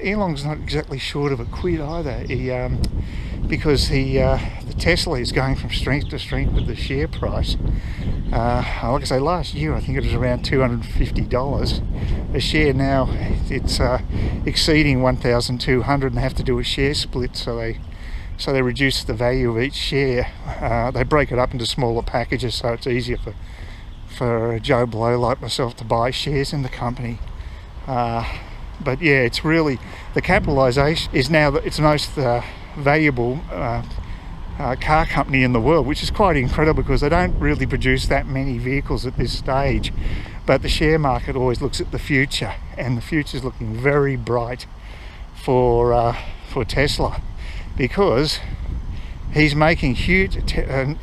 Elon's not exactly short of a quid either. Because the Tesla is going from strength to strength with the share price. Like I say, last year I think it was around $250 a share. Now it's exceeding 1,200, and they have to do a share split, so they reduce the value of each share. They break it up into smaller packages, so it's easier for Joe Blow like myself to buy shares in the company. But yeah, it's really, the capitalisation is now it's the most valuable car company in the world, which is quite incredible because they don't really produce that many vehicles at this stage. But the share market always looks at the future, and the future is looking very bright for Tesla, because he's making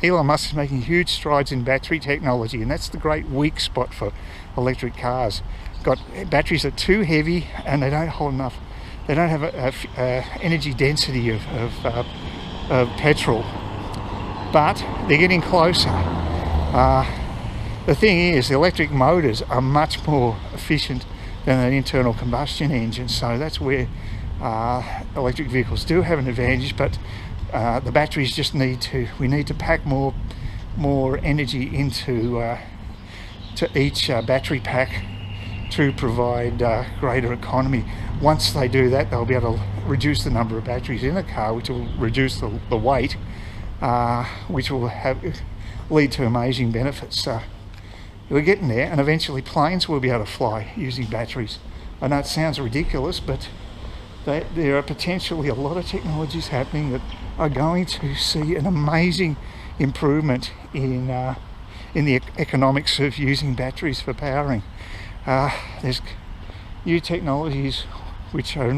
Elon Musk is making huge strides in battery technology, and that's the great weak spot for electric cars. Got batteries that are too heavy, and they don't hold enough. They don't have a energy density of petrol, but they're getting closer. The thing is, the electric motors are much more efficient than an internal combustion engine, so that's where electric vehicles do have an advantage. But the batteries just we need to pack more energy into to each battery pack to provide greater economy. Once they do that, they'll be able to reduce the number of batteries in a car, which will reduce the weight, which will lead to amazing benefits. We're getting there, and eventually planes will be able to fly using batteries. I know it sounds ridiculous, but there are potentially a lot of technologies happening that are going to see an amazing improvement in the economics of using batteries for powering. There's new technologies which are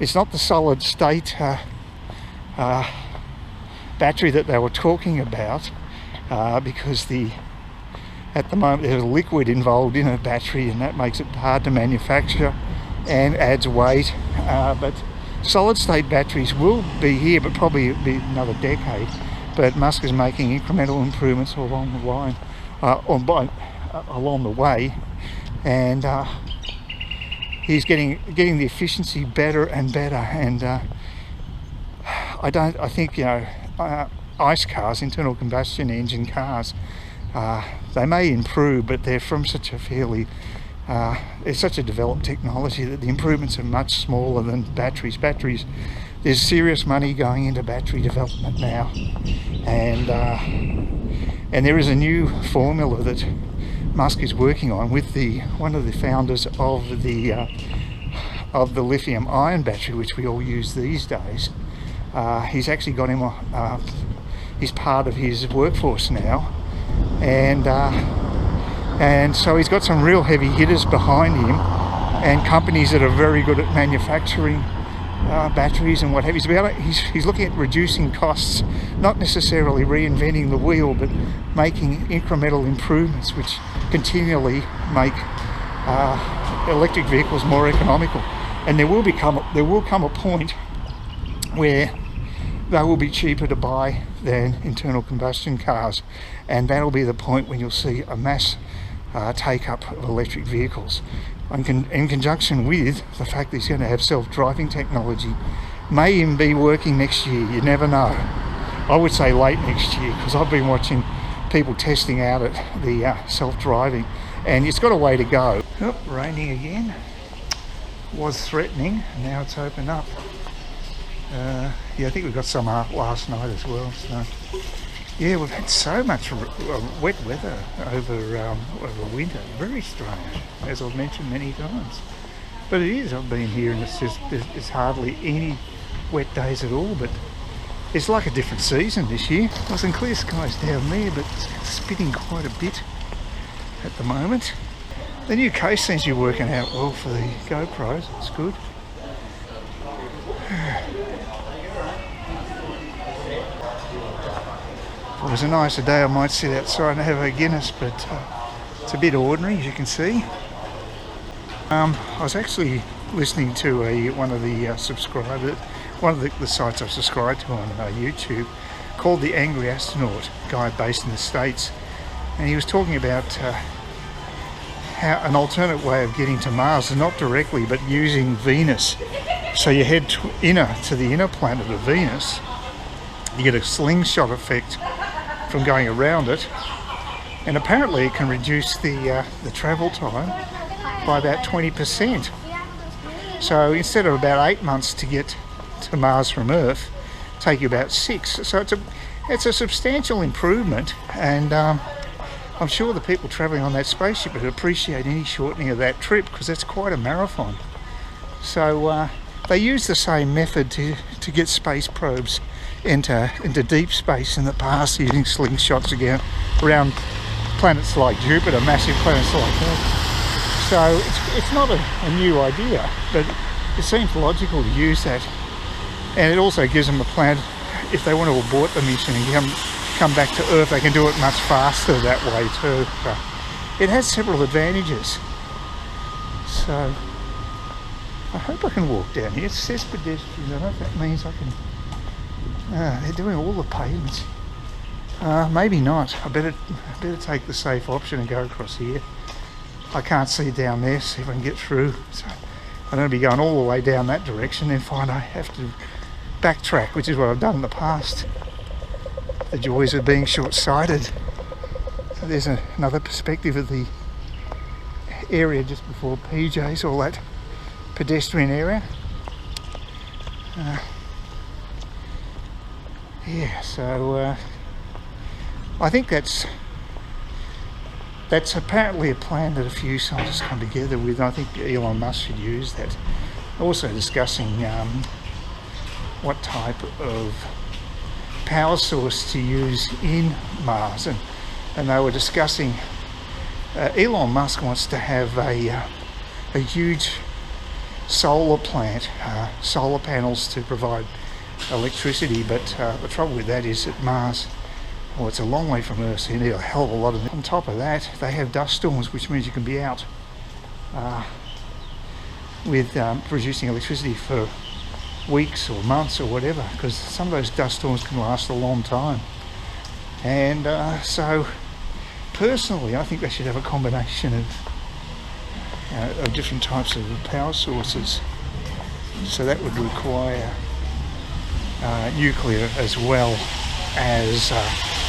it's not the solid state battery that they were talking about, because at the moment there's a liquid involved in a battery, and that makes it hard to manufacture and adds weight. But solid state batteries will be here, but probably be another decade. But Musk is making incremental improvements along the line, along the way, and he's getting the efficiency better and better. And I think ICE cars, internal combustion engine cars, they may improve, but they're from such a it's such a developed technology that the improvements are much smaller than batteries. There's serious money going into battery development now, and there is a new formula that Musk is working on with one of the founders of the lithium-ion battery, which we all use these days. He's actually got him. He's part of his workforce now, and so he's got some real heavy hitters behind him, and companies that are very good at manufacturing batteries and what have you. He's looking at reducing costs, not necessarily reinventing the wheel, but making incremental improvements which continually make electric vehicles more economical. And there will come a point where they will be cheaper to buy than internal combustion cars, and that'll be the point when you'll see a mass take-up of electric vehicles. In conjunction with the fact that he's going to have self-driving technology, may even be working next year. You never know. I would say late next year, because I've been watching people testing out at the self-driving, and it's got a way to go. Oh, raining again. Was threatening, now it's opened up. Yeah, I think we got some last night as well. So yeah, we've had so much wet weather over winter. Very strange, as I've mentioned many times. But it is. I've been here, and there's hardly any wet days at all. But it's like a different season this year. There's some clear skies down there, but it's spitting quite a bit at the moment. The new case seems to be working out well for the GoPros. It's good. If it was a nicer day, I might sit outside and have a Guinness, but it's a bit ordinary, as you can see. I was actually listening to one of the sites I've subscribed to on YouTube, called The Angry Astronaut, guy based in the States, and he was talking about how an alternate way of getting to Mars is not directly, but using Venus So you head to the inner planet of Venus. You get a slingshot effect from going around it, and apparently it can reduce the travel time by about 20%. So instead of about 8 months to get to Mars from Earth, take you about 6. So it's a substantial improvement, and I'm sure the people travelling on that spaceship would appreciate any shortening of that trip, because that's quite a marathon. So they use the same method to get space probes into deep space in the past, using slingshots again around planets like Jupiter, massive planets like that. So it's not a new idea, but it seems logical to use that. And it also gives them a plan, if they want to abort the mission and come back to Earth, they can do it much faster that way too. So it has several advantages. So I hope I can walk down here. It says pedestrians. I don't know if that means I can. They're doing all the pavements. Maybe not. I better take the safe option and go across here. I can't see down there, see if I can get through. So I'm going to be going all the way down that direction, then find I have to backtrack, which is what I've done in the past. The joys of being short-sighted. So there's another perspective of the area just before PJ's, all that pedestrian area. Yeah, so I think that's apparently a plan that a few scientists come together with. I think Elon Musk should use that. Also discussing what type of power source to use in Mars, and they were discussing Elon Musk wants to have a huge solar plant, solar panels to provide electricity, but the trouble with that is that Mars, well, it's a long way from Earth, so you need a hell of a lot of it. On top of that, they have dust storms, which means you can be out with producing electricity for weeks or months or whatever, because some of those dust storms can last a long time. And so personally, I think they should have a combination of different types of power sources. So that would require nuclear as well as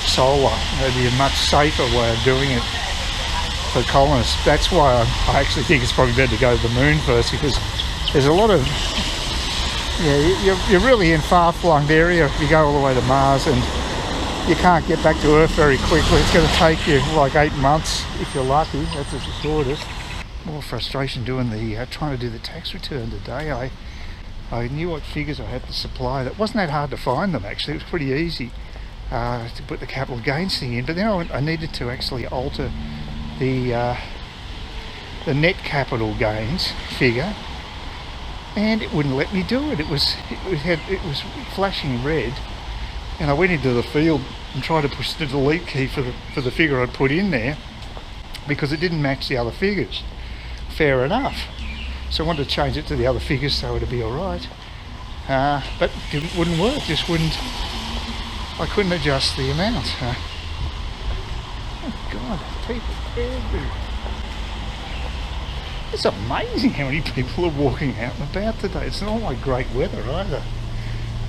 solar. That'd be a much safer way of doing it for colonists. That's why I actually think it's probably better to go to the moon first, because there's a lot of, you're really in far-flung area if you go all the way to Mars, and you can't get back to Earth very quickly. It's going to take you like 8 months if you're lucky. That's the shortest. More frustration doing trying to do the tax return today. I knew what figures I had to supply. That wasn't that hard to find them, actually. It was pretty easy to put the capital gains thing in, but then I needed to actually alter the net capital gains figure, and it wouldn't let me do it. It was flashing red, and I went into the field and tried to push the delete key for the figure I'd put in there, because it didn't match the other figures. Fair enough. So I wanted to change it to the other figures so it'd be alright. But it wouldn't work, just wouldn't. I couldn't adjust the amount. Oh God, people everywhere. It's amazing how many people are walking out and about today. It's not like great weather either.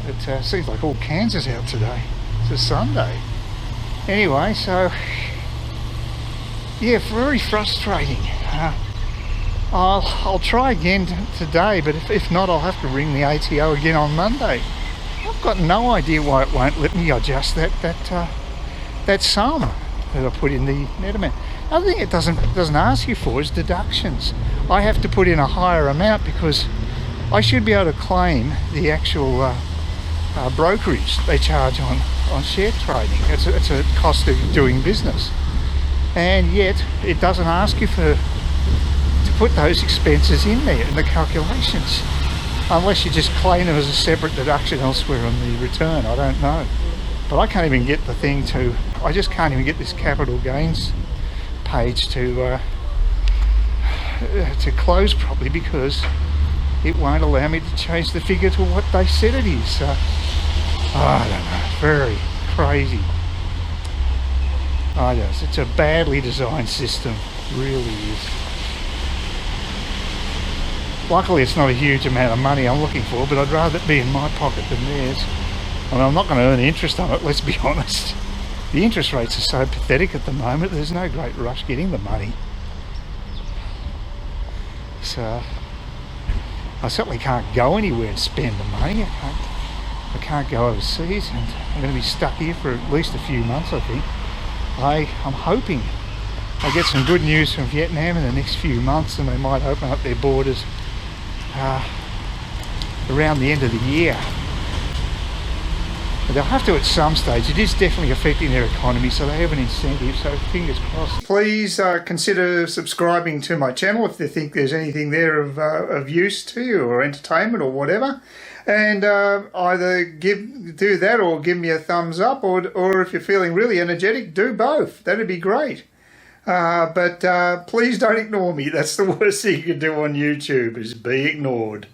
It seems like all Kansas out today. It's a Sunday. Anyway, so yeah, very frustrating. I'll try again today, but if not, I'll have to ring the ATO again on Monday. I've got no idea why it won't let me adjust that sum that I put in the net amount. Another thing it doesn't ask you for is deductions. I have to put in a higher amount because I should be able to claim the actual brokerage they charge on share trading. It's a cost of doing business, and yet it doesn't ask you to put those expenses in there in the calculations, unless you just claim them as a separate deduction elsewhere on the return. I don't know, but I can't even get the thing to. I just can't even get this capital gains page to close properly, because it won't allow me to change the figure to what they said it is. So I don't know, very crazy. It's a badly designed system, really is. Luckily it's not a huge amount of money I'm looking for, but I'd rather it be in my pocket than theirs. I mean, I'm not going to earn interest on it, let's be honest. The interest rates are so pathetic at the moment, there's no great rush getting the money. So I certainly can't go anywhere and spend the money. I can't go overseas, and I'm going to be stuck here for at least a few months, I think. I'm hoping I get some good news from Vietnam in the next few months, and they might open up their borders around the end of the year. But they'll have to at some stage. It is definitely affecting their economy, so they have an incentive, so fingers crossed. Please consider subscribing to my channel if you think there's anything there of use to you, or entertainment or whatever. And either do that or give me a thumbs up, or if you're feeling really energetic, do both. That'd be great. But please don't ignore me. That's the worst thing you can do on YouTube, is be ignored.